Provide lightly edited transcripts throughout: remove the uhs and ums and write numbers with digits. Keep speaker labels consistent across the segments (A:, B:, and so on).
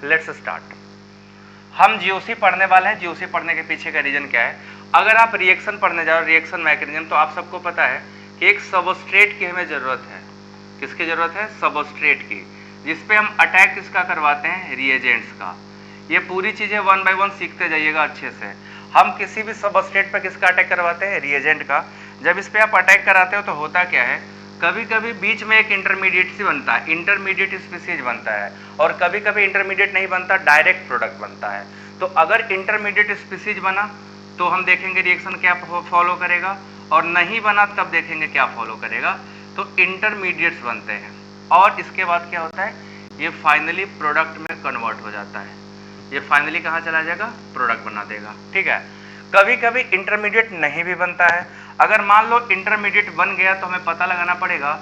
A: Let's start. हम GOC पढ़ने वाले हैं। जीओसी पढ़ने के पीछे का रीजन क्या है? अगर आप रिएक्शन पढ़ने जाओ, रिएक्शन मैकेनिज्म, तो आप सबको पता है कि एक सबस्ट्रेट की हमें जरूरत है। किसकी जरूरत है? सबस्ट्रेट की, जिसपे हम अटैक किसका करवाते हैं? रिएजेंट्स का। ये पूरी चीजें 1 बाय 1 सीखते जाइएगा अच्छे से। हम किसी भी सबस्ट्रेट पर किसका अटैक करवाते हैं? रिएजेंट का। जब इस पे आप अटैक कराते हो तो होता क्या है, कभी कभी बीच में एक इंटरमीडिएट सी बनता है, इंटरमीडिएट स्पीसीज बनता है, और कभी कभी इंटरमीडिएट नहीं बनता, डायरेक्ट प्रोडक्ट बनता है। तो अगर इंटरमीडिएट स्पीसीज बना तो हम देखेंगे रिएक्शन क्या फॉलो करेगा, और नहीं बना तब देखेंगे क्या फॉलो करेगा। तो इंटरमीडिएट्स बनते हैं, और इसके बाद क्या होता है, ये फाइनली प्रोडक्ट में कन्वर्ट हो जाता है। ये फाइनली कहाँ चला जाएगा? प्रोडक्ट बना देगा। ठीक है। कभी कभी इंटरमीडिएट नहीं भी बनता है। अगर मान लो इंटरमीडिएट बन गया तो हमें पता लगाना पड़ेगा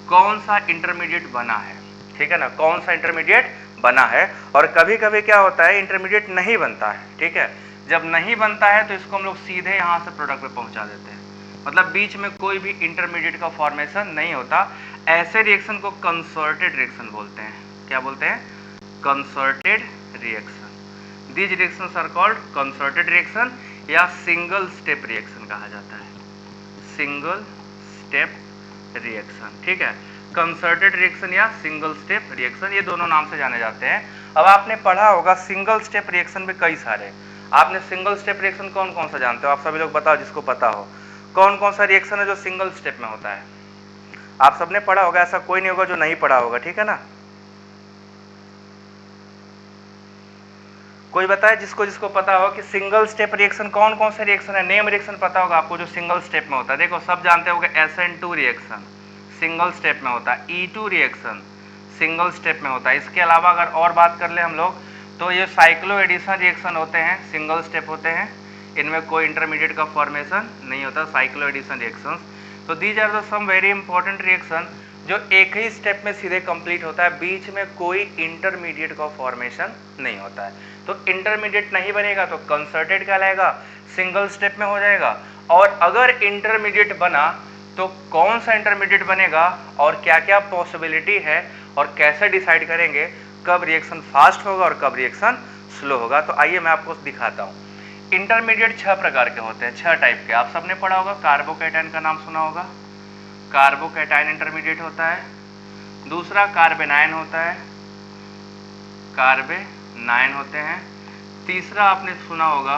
A: कौन सा इंटरमीडिएट बना है। ठीक है ना, कौन सा इंटरमीडिएट बना है। और कभी कभी क्या होता है, इंटरमीडिएट नहीं बनता है। ठीक है, जब नहीं बनता है तो इसको हम लोग सीधे यहाँ से प्रोडक्ट पे पहुंचा देते हैं, मतलब बीच में कोई भी इंटरमीडिएट का फॉर्मेशन नहीं होता। ऐसे रिएक्शन को कंसर्टेड रिएक्शन बोलते हैं। क्या बोलते हैं? Concerted reaction. These reactions are called concerted reaction या सिंगल स्टेप रिएक्शन कहा जाता है। Single step reaction. ठीक है, कंसर्टेड रिएक्शन या सिंगल स्टेप रिएक्शन, ये दोनों नाम से जाने जाते हैं। अब आपने पढ़ा होगा सिंगल स्टेप रिएक्शन में कई सारे। आपने सिंगल स्टेप रिएक्शन कौन कौन सा जानते हो? आप सभी लोग बताओ जिसको पता हो, कौन कौन सा रिएक्शन है जो सिंगल स्टेप में होता है? आप सबने पढ़ा होगा, ऐसा कोई नहीं होगा जो नहीं पढ़ा होगा। ठीक है ना, कोई बताए जिसको जिसको पता हो कि सिंगल स्टेप रिएक्शन कौन कौन से रिएक्शन है। नेम रिएक्शन पता होगा आपको जो सिंगल स्टेप में होता है। देखो सब जानते होंगे, SN2 रिएक्शन सिंगल स्टेप में होता है, E2 रिएक्शन सिंगल स्टेप में होता है। इसके अलावा अगर और बात कर ले हम लोग तो ये साइक्लो एडिशन रिएक्शन होते हैं, सिंगल स्टेप होते हैं, इनमें कोई इंटरमीडिएट का फॉर्मेशन नहीं होता, साइक्लो एडिशन रिएक्शंस। तो these are the some very important reaction जो एक ही स्टेप में सीधे कंप्लीट होता है, बीच में कोई इंटरमीडिएट का फॉर्मेशन नहीं होता है। तो इंटरमीडिएट नहीं बनेगा तो कंसर्टेड कहलाएगा, सिंगल स्टेप में हो जाएगा। और अगर इंटरमीडिएट बना तो कौन सा इंटरमीडिएट बनेगा और क्या क्या पॉसिबिलिटी है, और कैसे डिसाइड करेंगे कब रिएक्शन फास्ट होगा और कब रिएक्शन स्लो होगा। तो आइए मैं आपको दिखाता हूँ। इंटरमीडिएट 6 प्रकार के होते हैं, 6 टाइप के। आप सबने पढ़ा होगा, कार्बोकैटायन का नाम सुना होगा, कार्बोकैटायन इंटरमीडिएट होता है। दूसरा कार्बेनायन होता है, कार्बेनायन होते हैं। तीसरा आपने सुना होगा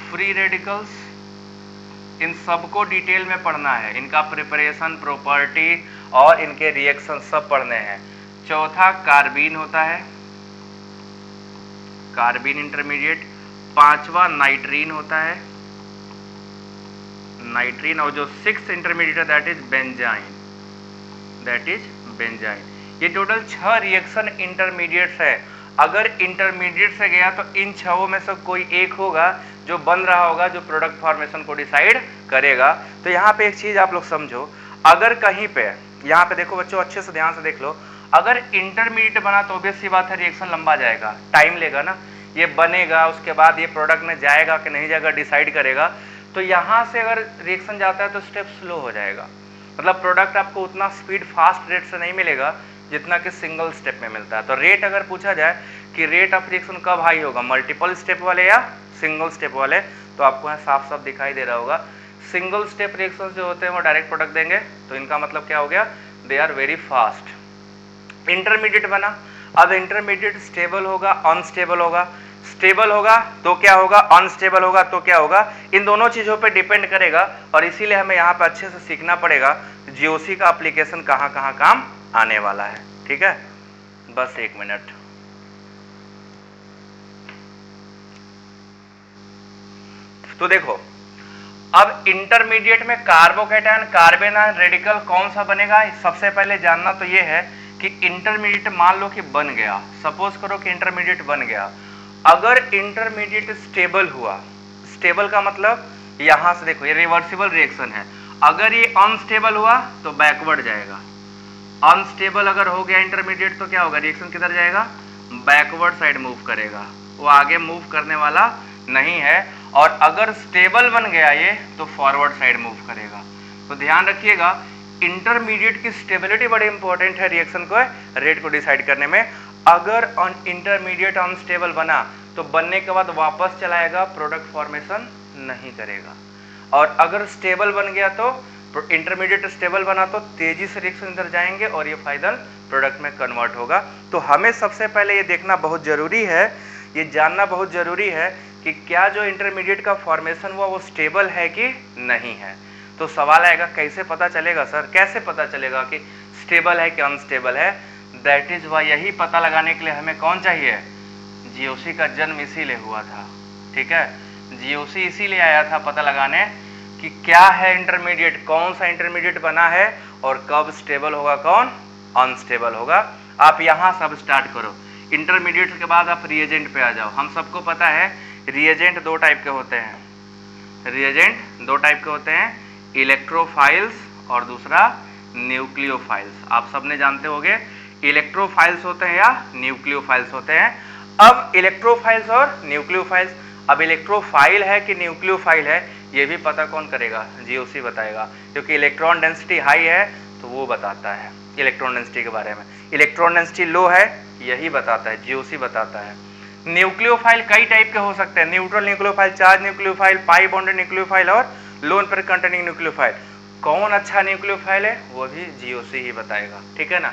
A: फ्री रेडिकल्स। इन सबको डिटेल में पढ़ना है, इनका प्रिपरेशन, प्रॉपर्टी और इनके रिएक्शन सब पढ़ने हैं। चौथा कार्बीन होता है, कार्बीन इंटरमीडिएट। पांचवा नाइट्रीन होता है, नाइट्रीन। और जो 6th इंटरमीडिएट है that is benzene, that is benzene. ये टोटल 6 रिएक्शन इंटरमीडिएट्स है। अगर इंटरमीडिएट से गया तो इन 6 में से कोई एक होगा जो बन रहा होगा, जो प्रोडक्ट फॉर्मेशन को डिसाइड करेगा। तो यहाँ पे एक चीज आप लोग समझो, अगर कहीं पे, यहाँ पे देखो बच्चों अच्छे से ध्यान से देख लो, अगर इंटरमीडिएट बना तो ऑब्वियस सी बात है रिएक्शन लंबा जाएगा, टाइम लेगा ना। ये बनेगा, उसके बाद ये प्रोडक्ट में जाएगा कि नहीं जाएगा डिसाइड करेगा। तो यहाँ से अगर रिएक्शन जाता है तो स्टेप स्लो हो जाएगा, मतलब प्रोडक्ट आपको उतना स्पीड फास्ट रेट से नहीं मिलेगा जितना कि सिंगल स्टेप में मिलता है। तो रेट अगर पूछा जाए कि रेट ऑफ रिएक्शन कब हाई होगा, मल्टीपल स्टेप वाले या सिंगल स्टेप वाले, तो आपको यहाँ साफ साफ दिखाई दे रहा होगा सिंगल स्टेप रिएक्शन जो होते हैं वो डायरेक्ट प्रोडक्ट देंगे। तो इनका मतलब क्या हो गया, they are very fast. Intermediate बना, अब इंटरमीडिएट स्टेबल होगा, अनस्टेबल होगा। स्टेबल होगा तो क्या होगा, अनस्टेबल होगा तो क्या होगा, इन दोनों चीजों पे डिपेंड करेगा। और इसीलिए हमें यहाँ पे अच्छे से सीखना पड़ेगा जीओसी का एप्लीकेशन कहाँ कहाँ काम आने वाला है। ठीक है, बस 1 मिनट। तो देखो अब इंटरमीडिएट में कार्बोकैटायन, कार्बेनायन, रेडिकल कौन सा बनेगा। सबसे पहले जानना तो ये है कि इंटरमीडिएट मान लो कि बन गया, सपोज करो कि इंटरमीडिएट बन गया। अगर इंटरमीडिएट स्टेबल हुआ, स्टेबल का मतलब यहां से देखो ये रिवर्सिबल रिएक्शन है, अगर ये अनस्टेबल हुआ तो बैकवर्ड जाएगा। अनस्टेबल अगर हो गया इंटरमीडिएट तो क्या होगा, रिएक्शन किधर जाएगा, बैकवर्ड साइड मूव करेगा, वो आगे मूव करने वाला नहीं है। और अगर स्टेबल बन गया ये तो फॉरवर्ड साइड मूव करेगा। तो ध्यान रखिएगा इंटरमीडिएट की स्टेबिलिटी बड़ी इंपॉर्टेंट है रिएक्शन को, रेट को डिसाइड करने में। अगर इंटरमीडिएट अनस्टेबल बना तो बनने के बाद वापस चलाएगा, प्रोडक्ट फॉर्मेशन नहीं करेगा। और अगर स्टेबल बन गया तो इंटरमीडिएट स्टेबल बना तो तेजी से रिएक्शन इधर जाएंगे और ये फाइनल प्रोडक्ट में कन्वर्ट होगा। तो हमें सबसे पहले ये देखना बहुत जरूरी है, ये जानना बहुत जरूरी है कि क्या जो इंटरमीडिएट का फॉर्मेशन हुआ वो स्टेबल है कि नहीं है। तो सवाल आएगा कैसे पता चलेगा सर, कैसे पता चलेगा कि स्टेबल है कि अनस्टेबल है। दैट इज वाई यही पता लगाने के लिए हमें कौन चाहिए, जीओसी का जन्म इसीलिए हुआ था। ठीक है, जीओसी इसीलिए आया था पता लगाने कि क्या है इंटरमीडिएट, कौन सा इंटरमीडिएट बना है और कब स्टेबल होगा, कौन अनस्टेबल होगा। आप यहां सब स्टार्ट करो, इंटरमीडिएट के बाद आप रिएजेंट पे आ जाओ। हम सबको पता है रिएजेंट दो टाइप के होते हैं, रिएजेंट दो टाइप के होते हैं, इलेक्ट्रोफाइल्स और दूसरा न्यूक्लियोफाइल्स। आप सबने जानते होंगे इलेक्ट्रोफाइल्स होते हैं या न्यूक्लियोफाइल्स होते हैं। अब इलेक्ट्रोफाइल्स और न्यूक्लियोफाइल्स, अब इलेक्ट्रोफाइल है कि न्यूक्लियोफाइल है ये भी पता कौन करेगा, जीओसी बताएगा, क्योंकि इलेक्ट्रॉन डेंसिटी हाई है तो वो बताता है इलेक्ट्रॉन डेंसिटी के बारे में। इलेक्ट्रॉन डेंसिटी लो है यही बताता है, जीओसी बताता है। न्यूक्लियोफाइल कई टाइप के हो सकते हैं, न्यूट्रल न्यूक्लियोफाइल, चार्ज न्यूक्लियोफाइल, पाई बॉन्डेड न्यूक्लियोफाइल और लोन पेयर कंटेनिंग न्यूक्लियोफाइल। कौन अच्छा न्यूक्लियोफाइल है वो भी जीओसी ही बताएगा। ठीक है ना।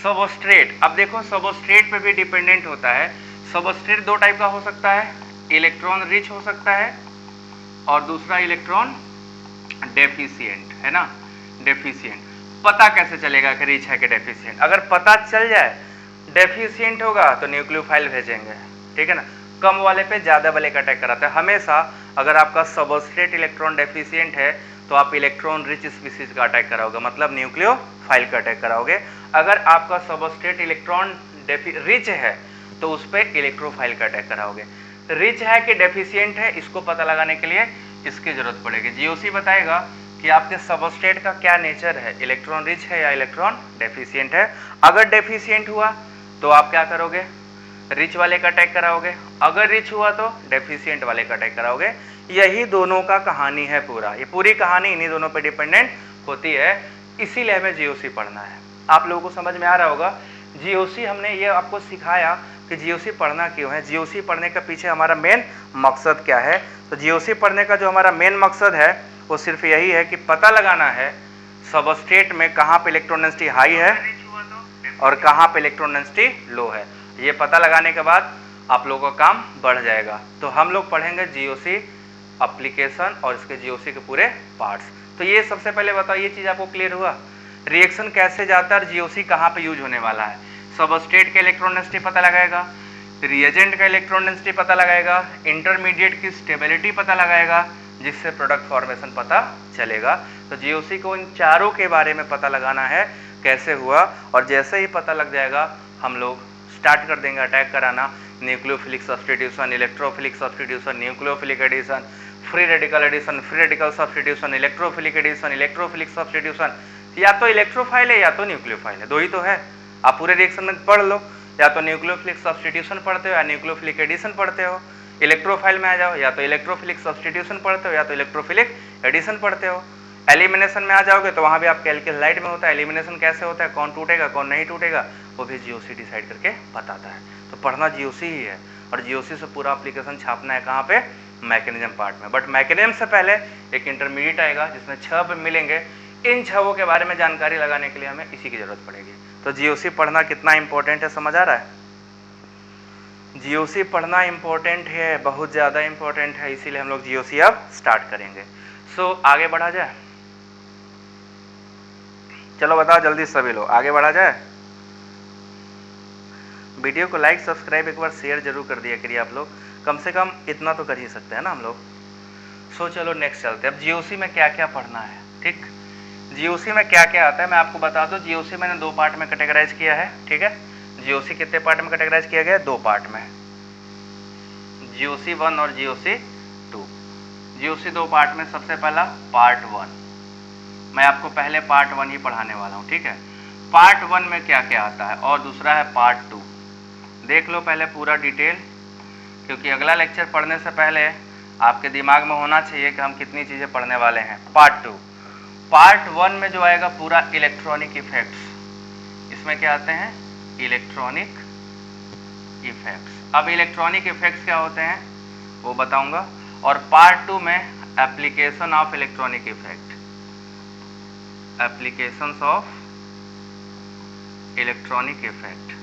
A: सबस्ट्रेट, अब देखो सबस्ट्रेट पे भी डिपेंडेंट होता है। सबस्ट्रेट दो टाइप का हो सकता है, इलेक्ट्रॉन रिच हो सकता है और दूसरा इलेक्ट्रॉन डेफिशिएंट, है ना, डेफिशिएंट। पता कैसे चलेगा कि रिच है कि डेफिशिएंट? अगर पता चल जाए डेफिशिएंट होगा तो न्यूक्लियोफाइल भेजेंगे। ठीक है ना, कम वाले पे ज्यादा वाले का अटैक कराता है हमेशा। अगर आपका सबस्ट्रेट इलेक्ट्रॉन डेफिशिएंट है तो आप इलेक्ट्रॉन रिच स्पीसीज का अटैक कराओगे, मतलब न्यूक्लियोफाइल का अटैक कराओगे। अगर आपका सबस्ट्रेट इलेक्ट्रॉन रिच है तो उस पर इलेक्ट्रोफाइल का अटैक कराओगे। रिच है कि डेफिशिएंट है, इसको पता लगाने के लिए इसकी जरूरत पड़ेगी। जीओसी बताएगा कि आपके सबस्ट्रेट का क्या नेचर है, इलेक्ट्रॉन रिच है या इलेक्ट्रॉन डेफिशिएंट है। अगर डेफिशिएंट हुआ तो आप क्या करोगे, रिच वाले का अटैक कराओगे। अगर रिच हुआ तो डेफिशिएंट वाले का अटैक कराओगे। यही दोनों का कहानी है पूरा, ये पूरी कहानी इन्हीं दोनों पे डिपेंडेंट होती है। इसीलिए हमें जीओसी पढ़ना है। आप लोगों को समझ में आ रहा होगा, जीओसी हमने ये आपको सिखाया कि जीओसी पढ़ना क्यों है, जीओसी पढ़ने का पीछे हमारा मेन मकसद क्या है। तो जीओसी पढ़ने का जो हमारा मेन मकसद है वो सिर्फ यही है कि पता लगाना है सबस्ट्रेट में कहाँ पे इलेक्ट्रॉन डेंसिटी हाई है और कहाँ पे इलेक्ट्रॉन डेंसिटी लो है। ये पता लगाने के बाद आप लोगों का काम बढ़ जाएगा। तो हम लोग पढ़ेंगे जीओसी एप्लीकेशन और इसके जीओसी के पूरे पार्ट्स। तो ये सबसे पहले बताओ, ये चीज़ आपको क्लियर हुआ, रिएक्शन कैसे जाता है और जीओसी कहाँ पे यूज होने वाला है। सबस्ट्रेट का इलेक्ट्रॉन डेंसिटी पता लगाएगा, रिएजेंट का इलेक्ट्रॉन डेंसिटी पता लगाएगा, इंटरमीडिएट की स्टेबिलिटी पता लगाएगा, जिससे प्रोडक्ट फॉर्मेशन पता चलेगा। तो जीओसी को इन चारों के बारे में पता लगाना है कैसे हुआ, और जैसे ही पता लग जाएगा हम लोग स्टार्ट कर देंगे अटैक कराना। Nucleophilic substitution, electrophilic substitution, nucleophilic addition, free radical addition, free radical substitution, electrophilic addition, electrophilic substitution. या तो इलेक्ट्रोफाइल है या तो न्यूक्लियोफाइल है, दो ही तो है। आप पूरे रिएक्शन में पढ़ लो, या तो न्यूक्लियोफिलिक सब्स्टिट्यूशन पढ़ते हो या न्यूक्लियोफिलिक एडिशन पढ़ते हो। इलेक्ट्रोफाइल में आ जाओ, या तो इलेक्ट्रोफिलिक सब्स्टिट्यूशन पढ़ते हो या तो इलेक्ट्रोफिलिक एडिशन पढ़ते हो। एलिमिनेशन में आ जाओगे तो वहाँ भी आपके एल्किल लाइट में होता है, एलिमिनेशन कैसे होता है, कौन टूटेगा कौन नहीं टूटेगा, वो भी जीओसी डिसाइड करके बताता है। तो पढ़ना जीओसी ही है, और जीओसी से पूरा एप्लीकेशन छापना है कहाँ पे, मैकेनिज्म पार्ट में। बट मैकेनिज्म से पहले एक इंटरमीडिएट आएगा जिसमें 6 मिलेंगे। इन 6 के बारे में जानकारी लगाने के लिए हमें इसी की जरूरत पड़ेगी। तो जीओसी पढ़ना कितना इंपॉर्टेंट है समझ आ रहा है? जीओसी पढ़ना इंपॉर्टेंट है, बहुत ज़्यादा इंपॉर्टेंट है, इसीलिए हम लोग जीओसी अब स्टार्ट करेंगे। सो आगे बढ़ा जाए, चलो बताओ जल्दी सभी लोग, आगे बढ़ा जाए। वीडियो को लाइक सब्सक्राइब एक बार शेयर जरूर कर दिया करिए आप लोग, कम से कम इतना तो कर ही सकते हैं ना हम लोग। सो चलो नेक्स्ट चलते हैं। अब जीओसी में क्या क्या पढ़ना है, ठीक, जीओसी में क्या क्या आता है मैं आपको बता दूं। जीओसी मैंने 2 पार्ट में कैटेगराइज किया है, ठीक है। जीओसी कितने पार्ट में कैटेगराइज किया गया है? 2 पार्ट में, जीओसी 1 और जीओसी 2। जीओसी 2 पार्ट में, सबसे पहला पार्ट 1, मैं आपको पहले पार्ट 1 ही पढ़ाने वाला हूँ, ठीक है। पार्ट 1 में क्या क्या आता है, और दूसरा है पार्ट 2। देख लो पहले पूरा डिटेल, क्योंकि अगला लेक्चर पढ़ने से पहले आपके दिमाग में होना चाहिए कि हम कितनी चीज़ें पढ़ने वाले हैं। पार्ट 2, पार्ट 1 में जो आएगा पूरा इलेक्ट्रॉनिक इफेक्ट्स, इसमें क्या आते हैं, इलेक्ट्रॉनिक इफेक्ट्स। अब इलेक्ट्रॉनिक इफेक्ट्स क्या होते हैं वो बताऊंगा, और पार्ट 2 में application of electronic effect, applications of electronic effect.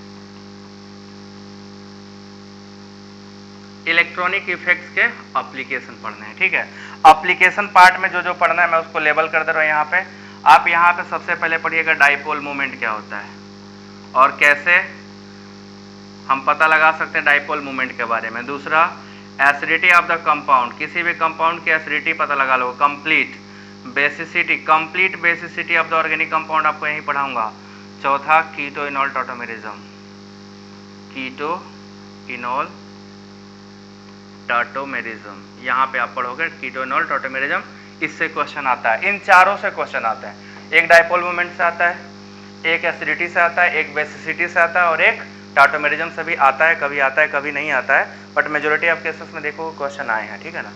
A: Electronic effects के एप्लीकेशन पढ़ने हैं, ठीक है। एप्लीकेशन पार्ट में जो जो पढ़ना है मैं उसको लेबल कर दे रहा हूं यहाँ पे। आप यहाँ पे सबसे पहले पढ़िएगा डाइपोल मोमेंट क्या होता है और कैसे हम पता लगा सकते हैं डाइपोल मोमेंट के बारे में। दूसरा, एसिडिटी ऑफ द कंपाउंड, किसी भी कंपाउंड की एसिडिटी पता लगा लो। Complete basicity, complete basicity of the organic compound आपको यहीं पढ़ाऊंगा। चौथा, keto enol tautomerism, keto enol tautomerism, यहाँ पे आप पढ़ोगे कीटो इनोल टॉटोमेरिज्म। इससे क्वेश्चन आता है, इन चारों से क्वेश्चन आता है। एक डाइपोल मोमेंट से आता है, एक एसिडिटी से आता है, एक बेसिसिटी से आता है और एक टॉटोमेरिज्म से भी आता है। कभी आता है कभी नहीं आता है, बट मेजोरिटी ऑफ केसेस में देखो क्वेश्चन आए हैं, ठीक है ना।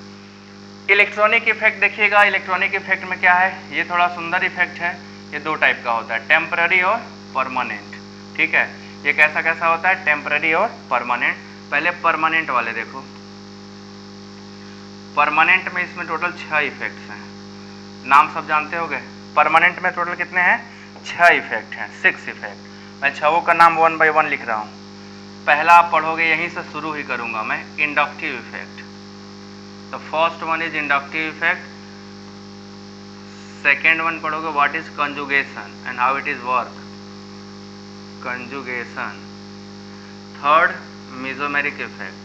A: इलेक्ट्रॉनिक इफेक्ट देखिएगा, इलेक्ट्रॉनिक इफेक्ट में क्या है, ये थोड़ा सुंदर इफेक्ट है। ये दो टाइप का होता है, टेम्पररी और परमानेंट, ठीक है। ये कैसा कैसा होता है, टेम्पररी और परमानेंट। पहले परमानेंट वाले देखो। परमानेंट में इसमें टोटल 6 इफेक्ट्स हैं, नाम सब जानते होंगे। परमानेंट में टोटल कितने हैं, 6 इफेक्ट हैं, 6 इफेक्ट। मैं 6 का नाम 1 बाय 1 लिख रहा हूँ। पहला आप पढ़ोगे, यहीं से शुरू ही करूंगा मैं, inductive effect. The first one is inductive effect. Second one पढ़ोगे what is conjugation and how it is work, conjugation. Third, mesomeric effect,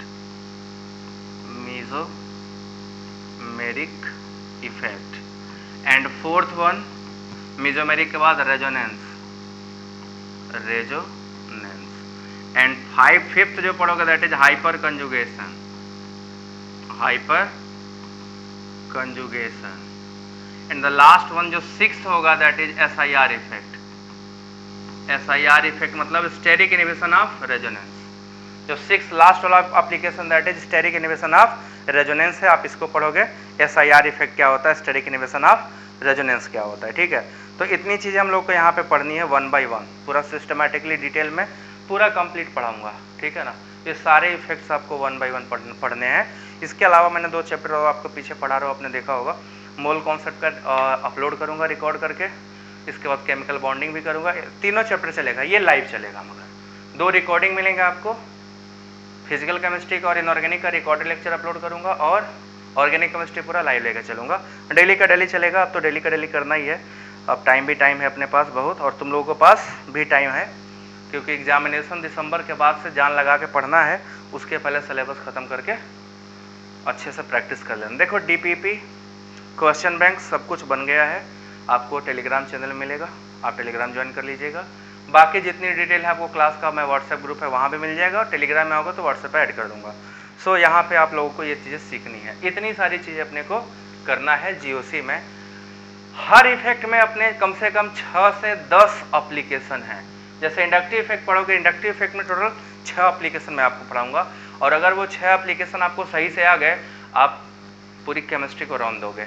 A: mesomeric effect. And fourth one, mesomeric के बाद रेजोनेंस, रेजोनेंस। एंड फिफ्थ जो पढ़ोगे that is hyperconjugation, hyperconjugation. And the last one जो sixth होगा that is SIR effect. SIR effect मतलब steric inhibition of resonance. जो six last वाला application that is steric inhibition of resonance है, आप इसको पढ़ोगे। SIR इफेक्ट क्या होता है, स्टेरिक इनहिबिशन ऑफ रेजोनेंस क्या होता है, ठीक है। तो इतनी चीज़ें हम लोग को यहाँ पे पढ़नी है 1 बाय 1, पूरा सिस्टमैटिकली डिटेल में पूरा कंप्लीट पढ़ाऊंगा, ठीक है ना। ये सारे इफेक्ट्स आपको 1 बाय 1 पढ़ने हैं। इसके अलावा मैंने 2 चैप्टर आपको पीछे पढ़ा रहा हूँ, आपने देखा होगा। मोल कॉन्सेप्ट का अपलोड करूँगा रिकॉर्ड करके, इसके बाद केमिकल बॉन्डिंग भी करूँगा। तीनों चैप्टर चलेगा, ये लाइव चलेगा, मगर 2 रिकॉर्डिंग मिलेंगे आपको। फिजिकल केमिस्ट्री का और इनऑर्गेनिक का रिकॉर्डेड लेक्चर अपलोड करूँगा और ऑर्गेनिक केमिस्ट्री पूरा लाइव लेकर चलूँगा। डेली का डेली चलेगा, अब तो डेली का डेली करना ही है। अब टाइम भी टाइम है अपने पास बहुत, और तुम लोगों के पास भी टाइम है, क्योंकि एग्जामिनेशन दिसंबर के बाद से जान लगा के पढ़ना है। उसके पहले सिलेबस ख़त्म करके अच्छे से प्रैक्टिस कर लेना। देखो DPP, क्वेश्चन बैंक सब कुछ बन गया है। आपको टेलीग्राम चैनल मिलेगा, आप टेलीग्राम ज्वाइन कर लीजिएगा। बाकी जितनी डिटेल है आपको क्लास का, मैं व्हाट्सएप ग्रुप है वहाँ भी मिल जाएगा, और टेलीग्राम में होगा तो व्हाट्सएप पे ऐड कर दूँगा। सो यहाँ पे आप लोगों को ये चीज़ें सीखनी है। इतनी सारी चीज़ें अपने को करना है GOC में। हर इफेक्ट में अपने कम से कम 6 से 10 एप्लीकेशन है। जैसे इंडक्टिव इफेक्ट पढ़ोगे, इंडक्टिव इफेक्ट में टोटल 6 एप्लीकेशन मैं आपको पढ़ाऊंगा, और अगर वो 6 एप्लीकेशन आपको सही से आ गए, आप पूरी केमिस्ट्री को रौंद दोगे।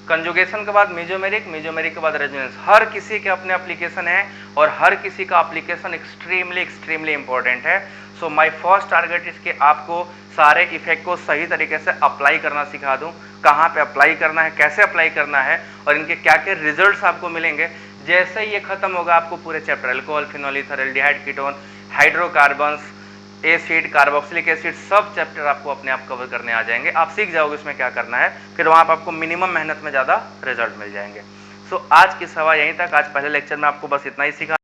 A: कंजुगेशन के बाद मेसोमेरिक, मेसोमेरिक के बाद रेजोनेंस, हर किसी के अपने एप्लीकेशन है, और हर किसी का एप्लीकेशन एक्सट्रीमली इंपॉर्टेंट है। So my first target is कि आपको सारे इफेक्ट को सही तरीके से अप्लाई करना सिखा दूं, कहाँ पे अप्लाई करना है, कैसे अप्लाई करना है, और इनके क्या क्या रिजल्ट्स आपको मिलेंगे। जैसे ही ये खत्म होगा, आपको पूरे chapter alcohol, phenol, ether, aldehyde, ketone, hydrocarbons, acid, carboxylic acid, सब चैप्टर आपको अपने आप कवर करने आ जाएंगे। आप सीख जाओगे इसमें क्या करना है, फिर वहाँ पर आपको मिनिमम मेहनत में ज़्यादा रिजल्ट मिल जाएंगे। सो आज की सवाल यहीं तक। आज पहले लेक्चर में आपको बस इतना ही सीखा।